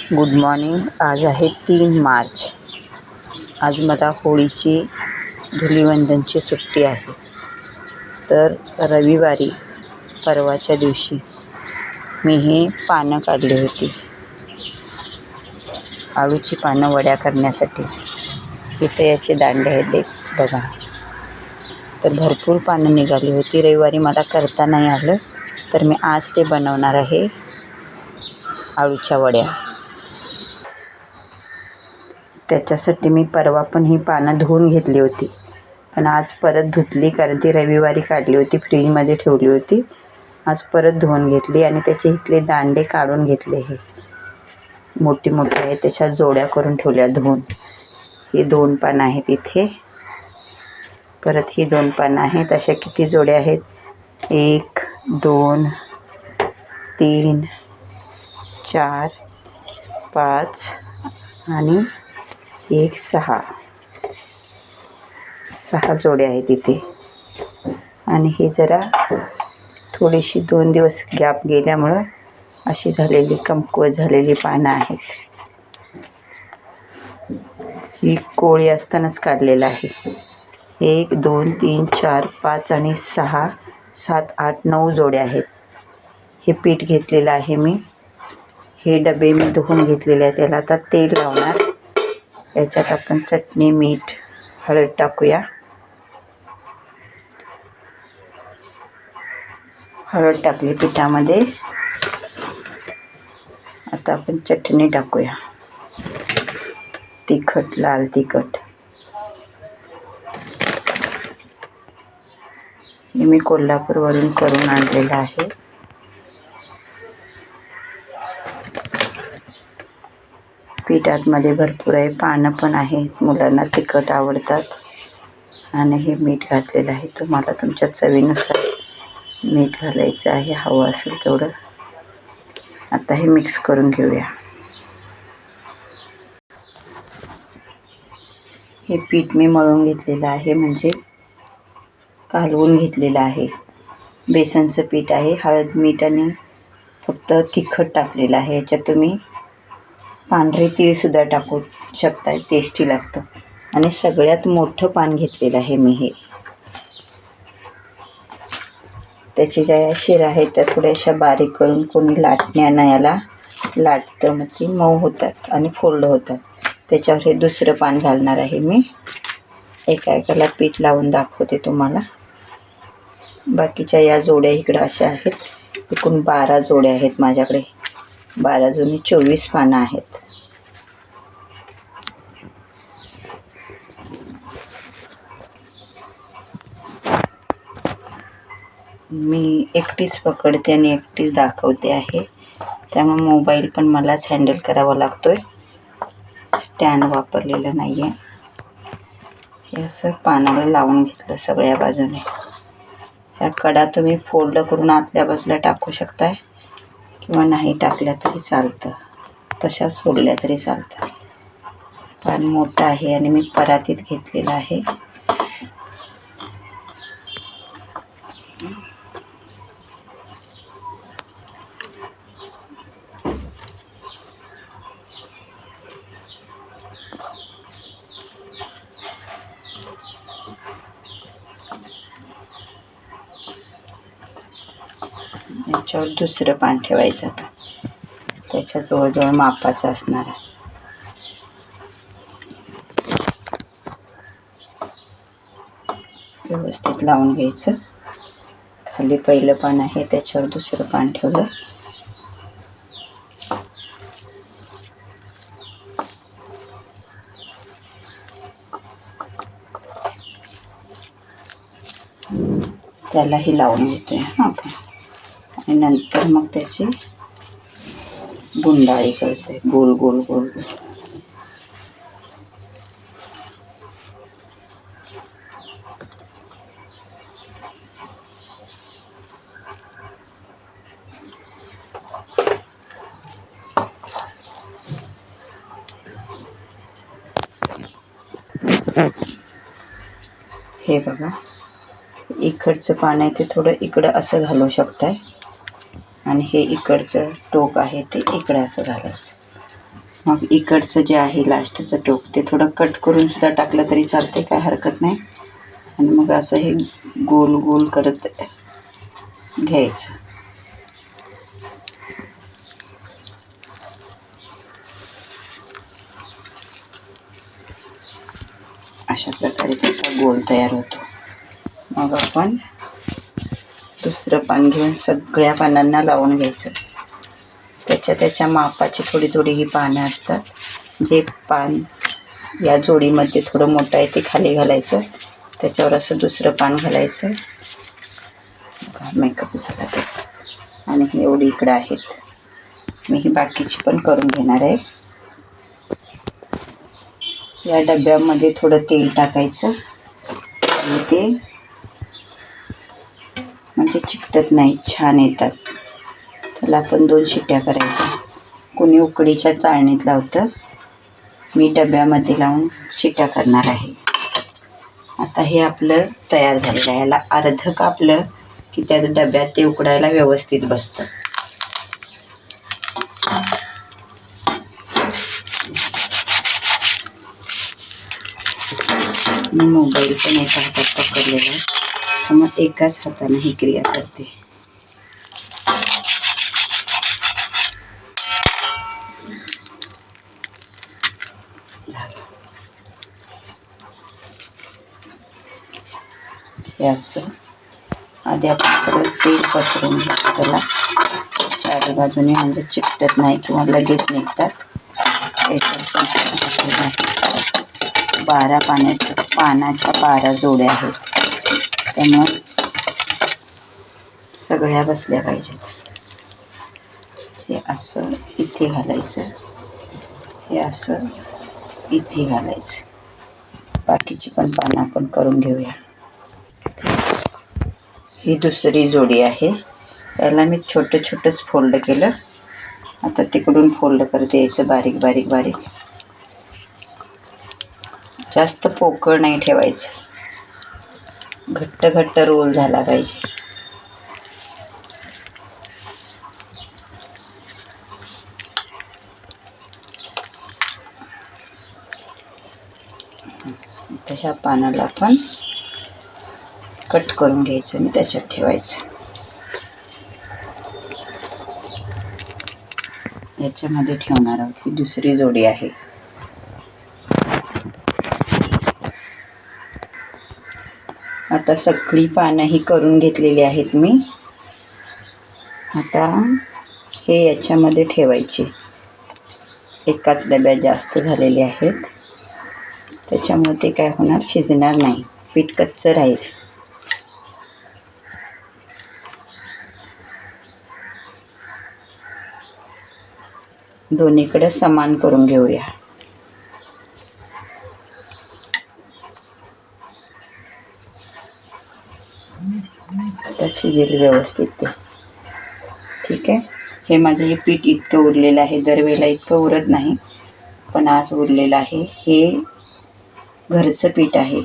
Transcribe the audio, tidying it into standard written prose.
Good morning. आज आहे 3 मार्च. आज मला होळीची धुलिवंदनची सुट्टी आहे. तर रविवारी परवाच्या दिवशी मी ही पानं काढली होती, आळूची पानं वड्या करण्यासाठी. इथे याचे दांडे आहेत बघा. तर भरपूर पानं निघाली होती. रविवारी मला करता नाही आलं, तर मी आज ते बनवणार आहे, आळूच्या वड्या. त्याच्यासाठी मी परवा पण ही पानं धुवून घेतली होती, पण आज परत धुतली, कारण ती रविवारी काढली होती, फ्रीजमध्ये ठेवली होती. आज परत धुवून घेतली आणि त्याचे इथले दांडे काढून घेतले. हे मोठी मोठी आहे, त्याच्या जोड्या करून ठेवल्या धुवून. ही 2 पानं आहेत इथे, परत ही 2 पानं आहेत. अशा किती जोड्या आहेत? 1 2 3 4 5 आणि 1 6 जोड्या आहेत इथे. आणि ही जरा थोडीशी 2 दिवस गॅप गेल्यामुळं अशी झालेली, कमकुवत झालेली पानं आहेत. ही कोळी असतानाच काढलेलं आहे. 1 2 3 4 5 आणि 6 7 8 9 जोड्या आहेत. हे पीठ घेतलेलं आहे मी. हे डबे मी धुवून घेतलेले आहेत. त्याला आता तेल लावणार. याच्यात आपण चटणी, मीठ, हळद टाकूया. हळद टाकली पिठामध्ये. आता आपण चटणी टाकूया, तिखट, लाल तिखट. हे मी कोल्हापूरवरून करून आणलेलं आहे. पीठ आतमध्ये भरपूर आहे, पानं पण आहेत, मुलांना तिखट आवडतात. आणि हे मीठ घातलेलं आहे. तुम्हाला तुमच्या चवीनुसार मीठ घालायचं आहे, हवं असेल तेवढं. आता हे मिक्स करून घेऊया. हे पीठ मी मळून घेतलेलं आहे, म्हणजे कालवून घेतलेलं आहे. बेसनचं पीठ आहे. हळद, मीठ आणि फक्त तिखट टाकलेलं आहे. याच्यात तुम्ही पांढरे तीळसुद्धा टाकू शकता, टेस्टी लागतं. आणि सगळ्यात मोठं पान घेतलेलं आहे मी हे. त्याची ज्या शिरा आहेत त्या थोड्याशा बारीक करून, कोणी लाटण्यानं याला लाटतं, मग ती मऊ होतात आणि फोल्ड होतात. त्याच्यावर हे दुसरं पान घालणार आहे मी. एका एकाला पीठ लावून दाखवते तुम्हाला. बाकीच्या या जोड्या इकडं अशा आहेत. एकूण 12 जोड्या आहेत माझ्याकडे. 12 जुनी 24 पानं आहेत. मी एकटीच पकडते आणि एकटीच दाखवते आहे, त्यामुळे मोबाईल पण मलाच हँडल करावा लागतोय. स्टँड वापरलेलं नाही आहे. हे असं पानाला लावून घेतलं सगळ्या बाजूने. ह्या कडा तुम्ही फोल्ड करून आतल्या बाजूला टाकू शकताय, किंवा नाही टाकल्या तरी चालतं, तशा सोडल्या तरी चालतं. पान मोठं आहे आणि मी परातीत घेतलेलं आहे. याच्यावर दुसरं पान ठेवायचं. आता त्याच्या जवळजवळ मापाचं असणार आहे. व्यवस्थित लावून घ्यायचं. खाली पहिलं पान आहे, त्याच्यावर दुसरं पान ठेवलं. त्यालाही लावून घेतोय आपण. आणि नंतर मग त्याची गुंडाळी करतोय, गोल गोल गोल गोल. हे बघा, इकडचं पान आहे ते थोडं इकडं असं घालू शकताय, आणि हे इकडचं टोक आहे ते इकडं असं घालायचं. मग इकडचं जे आहे लास्टचं टोक ते थोडं कट करून सुद्धा टाकलं तरी चालते, काय हरकत नाही. आणि मग असं हे गोल गोल करत घ्यायचं. अशा प्रकारे त्याचा गोल तयार होतो. मग आपण दुसरं पान घेऊन सगळ्या पानांना लावून घ्यायचं. त्याच्या मापाची थोडी थोडी ही पानं असतात. जे पान या जोडीमध्ये थोडं मोठं आहे ते खाली घालायचं, त्याच्यावर असं दुसरं पान घालायचं. मेकअप झाला त्याचा. आणि ही एवढी इकडं आहेत. मी ही बाकीची पण करून घेणार आहे. या डब्यामध्ये थोडं तेल टाकायचं आणि ते म्हणजे चिकटत नाही, छान येतात. त्याला आपण 2 शिट्ट्या करायच्या. कोणी उकडीच्या चाळणीत लावतं, मी डब्यामध्ये लावून शिट्ट्या करणार आहे. आता हे आपलं तयार झालेलं आहे. याला अर्ध कापलं की त्या डब्यात ते उकडायला व्यवस्थित बसतं. मी मोबाईल पण एका हातात पकडलेला आहे, मग एकाच हाताने ही क्रिया करते. हे असं आधी आपण सगळं तेल पसरून घेतो त्याला चारी बाजूने, म्हणजे चिकटत नाही किंवा लगेच निघतात. 12 पानाच्या 12 जोड्या आहेत, त्यामुळे सगळ्या बसल्या पाहिजेत. हे असं इथे घालायचं, हे असं इथे घालायचं. बाकीची पण पानं आपण करून घेऊया. ही दुसरी जोडी आहे. याला मी छोटं छोटंच फोल्ड केलं. आता तिकडून फोल्ड करते यायचं बारीक बारीक बारीक. जास्त पोकळ नाही ठेवायचं, घट्ट घट्ट रोल झाला पाहिजे. तर ह्या पानाला आपण कट करून घ्यायचं आणि त्याच्यात ठेवायचं. याच्यामध्ये ठेवणार आहोत. ही दुसरी जोडी आहे. आता सगळी पानं ही करून घेतलेली आहेत मी. आता हे याच्यामध्ये ठेवायचे. एकाच डब्यात जास्त झालेले आहेत, त्याच्यामुळे ते काय होणार, शिजणार नाही, पीठ कच्चं राहील. दोन्हीकडे समान करून घेऊया. आता शिजेल व्यवस्थित ते. ठीक आहे. हे माझं हे पीठ इतकं उरलेलं आहे. दरवेळेला इतकं उरत नाही, पण आज उरलेलं आहे. हे घरचं पीठ आहे.